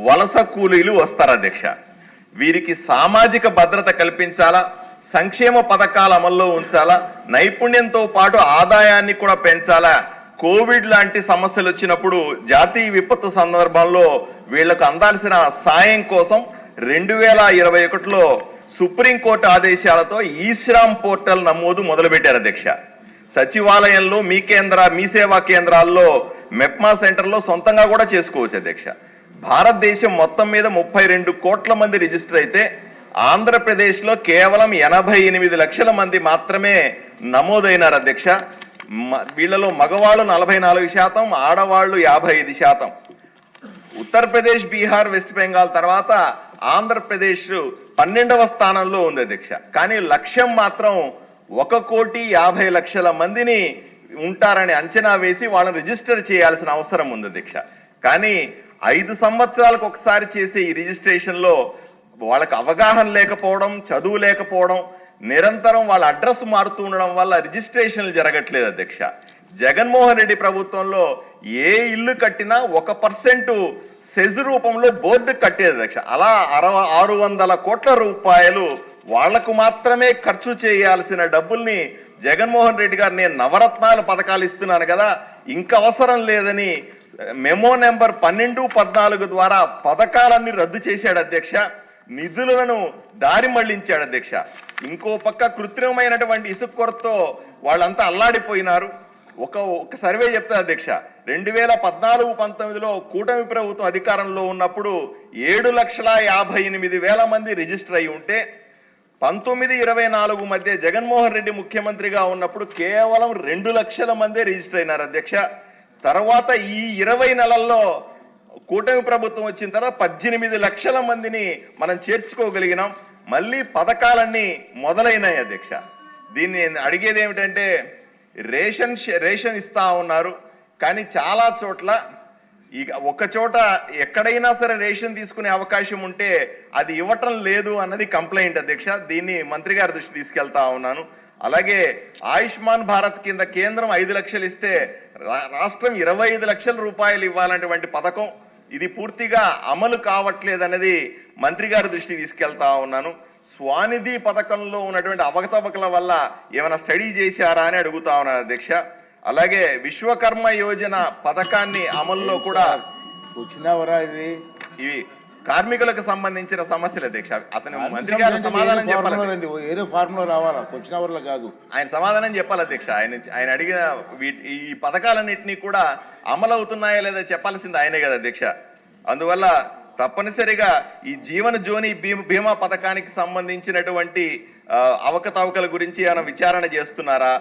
వలస కూలీలు వస్తారు అధ్యక్ష. వీరికి సామాజిక భద్రత కల్పించాలా, సంక్షేమ పథకాల అమల్లో ఉంచాలా, నైపుణ్యంతో పాటు ఆదాయాన్ని కూడా పెంచాలా. కోవిడ్ లాంటి సమస్యలు వచ్చినప్పుడు జాతీయ విపత్తు సందర్భంలో వీళ్లకు అందాల్సిన సాయం కోసం 2021లో సుప్రీంకోర్టు ఆదేశాలతో ఈశ్రామ్ పోర్టల్ నమోదు మొదలుపెట్టారు అధ్యక్ష. సచివాలయంలో మీ సేవా కేంద్రాల్లో మెప్మా సెంటర్లో సొంతంగా కూడా చేసుకోవచ్చు అధ్యక్ష. భారతదేశం మొత్తం మీద 32 కోట్ల మంది రిజిస్టర్ అయితే ఆంధ్రప్రదేశ్లో కేవలం 88 లక్షల మంది మాత్రమే నమోదైనారు అధ్యక్ష. వీళ్ళలో మగవాళ్ళు 44%, ఆడవాళ్లు 55%. ఉత్తరప్రదేశ్, బీహార్, వెస్ట్ బెంగాల్ తర్వాత ఆంధ్రప్రదేశ్ 12వ స్థానంలో ఉంది అధ్యక్ష. కానీ లక్ష్యం మాత్రం 1,50,00,000 మందిని ఉంటారని అంచనా వేసి వాళ్ళని రిజిస్టర్ చేయాల్సిన అవసరం ఉంది అధ్యక్ష. కానీ 5 సంవత్సరాలకు ఒకసారి చేసే ఈ రిజిస్ట్రేషన్లో వాళ్ళకి అవగాహన లేకపోవడం, చదువు లేకపోవడం, నిరంతరం వాళ్ళ అడ్రస్ మారుతూ ఉండడం వల్ల రిజిస్ట్రేషన్లు జరగట్లేదు అధ్యక్ష. జగన్మోహన్ రెడ్డి ప్రభుత్వంలో ఏ ఇల్లు కట్టినా 1% సెజ్ రూపంలో బోర్డు కట్టేది అధ్యక్ష. అలా 600 కోట్ల రూపాయలు వాళ్లకు మాత్రమే ఖర్చు చేయాల్సిన డబ్బుల్ని జగన్మోహన్ రెడ్డి గారు నేను నవరత్నాల పథకాలు ఇస్తున్నాను కదా, ఇంకా అవసరం లేదని మెమో నెంబర్ 12, 14 ద్వారా పథకాలన్నీ రద్దు చేశాడు అధ్యక్ష. నిధులను దారి మళ్లించాడు అధ్యక్ష. ఇంకో పక్క కృత్రిమమైనటువంటి ఇసుక కొరతతో వాళ్ళంతా అల్లాడిపోయినారు. ఒక సర్వే చెప్తా అధ్యక్ష, 2014-19లో కూటమి ప్రభుత్వం అధికారంలో ఉన్నప్పుడు 7,58,000 మంది రిజిస్టర్ అయి ఉంటే 19-24 మధ్య జగన్మోహన్ రెడ్డి ముఖ్యమంత్రిగా ఉన్నప్పుడు కేవలం 2 లక్షల మందే రిజిస్టర్ అయినారు అధ్యక్ష. తర్వాత ఈ 20 నెలల్లో కూటమి ప్రభుత్వం వచ్చిన తర్వాత 18 లక్షల మందిని మనం చేర్చుకోగలిగినాం. మళ్ళీ పథకాలన్నీ మొదలైనాయి అధ్యక్ష. దీన్ని అడిగేది ఏమిటంటే, రేషన్ ఇస్తా ఉన్నారు, కానీ చాలా చోట్ల ఒక చోట ఎక్కడైనా సరే రేషన్ తీసుకునే అవకాశం ఉంటే అది ఇవ్వటం లేదు అన్నది కంప్లైంట్ అధ్యక్ష. దీన్ని మంత్రి గారి దృష్టి తీసుకెళ్తా ఉన్నాను. అలాగే ఆయుష్మాన్ భారత్ కింద కేంద్రం 5 లక్షలు ఇస్తే రాష్ట్రం 25 లక్షల రూపాయలు ఇవ్వాలనేటువంటి పథకం, ఇది పూర్తిగా అమలు కావట్లేదన్నది మంత్రి గారి దృష్టికి తీసుకెళ్తా ఉన్నాను. స్వానిధి పథకంలో ఉన్నటువంటి అవకతవకల వల్ల ఏమైనా స్టడీ చేశారా అని అడుగుతా ఉన్నాను అధ్యక్ష. అలాగే విశ్వకర్మ యోజన పథకాన్ని అమల్లో కూడా ఇవి కార్మికులకు సంబంధించిన సమస్యలు అధ్యక్ష. అతను మంత్రి గారు సమాధానం చెప్పాలి, ఆయన సమాధానం చెప్పాలి అధ్యక్ష. ఆయన అడిగిన ఈ పథకాలన్నింటినీ కూడా అమలు అవుతున్నాయా లేదా చెప్పాల్సింది ఆయనే కదా అధ్యక్ష. అందువల్ల తప్పనిసరిగా ఈ జీవన జ్యోని బీమా పథకానికి సంబంధించినటువంటి అవకతవకల గురించి ఏమైనా విచారణ చేస్తున్నారా?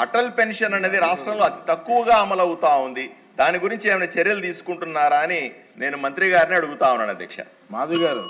అటల్ పెన్షన్ అనేది రాష్ట్రంలో అతి తక్కువగా అమలు అవుతా ఉంది, దాని గురించి ఏమైనా చర్యలు తీసుకుంటున్నారా అని నేను మంత్రి గారిని అడుగుతా ఉన్నాను అధ్యక్ష. మాధవి గారు.